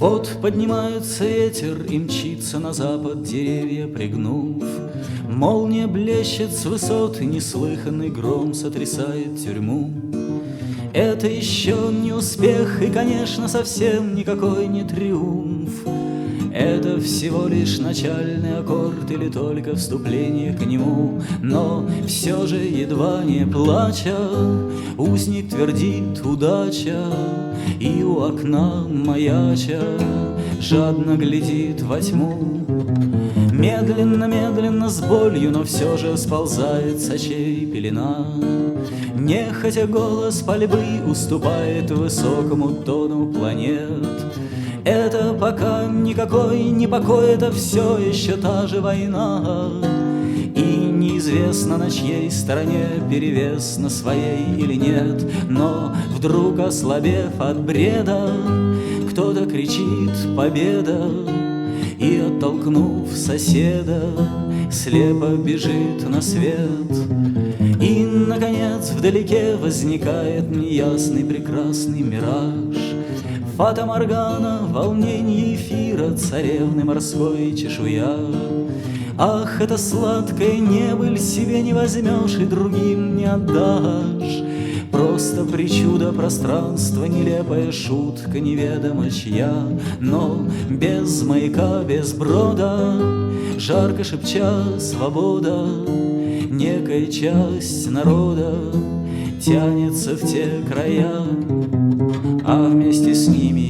Вот поднимается ветер и мчится на запад деревья пригнув. Молния блещет с высот, и неслыханный гром сотрясает тюрьму. Это еще не успех и, конечно, совсем никакой не триумф. Это всего лишь начальный аккорд или только вступление к нему. Но все же, едва не плача, узник твердит удача, и у окна маяча жадно глядит во тьму. Медленно, медленно, с болью, но все же сползает с очей пелена. Нехотя голос пальбы уступает высокому тону планет. Это пока никакой не покой, это все еще та же война. И неизвестно, на чьей стороне перевес, на своей или нет. Но вдруг, ослабев от бреда, кто-то кричит «Победа!» И, оттолкнув соседа, слепо бежит на свет. И, наконец, вдалеке возникает неясный прекрасный мираж. Фата Моргана, волнение эфира, царевны морской чешуя. Ах, это сладкое небыль, себе не возьмешь и другим не отдашь. Просто причуда пространства, нелепая шутка, неведомо чья. Но без маяка, без брода, жарко шепча свобода, некая часть народа тянется в те края, а вместе с ними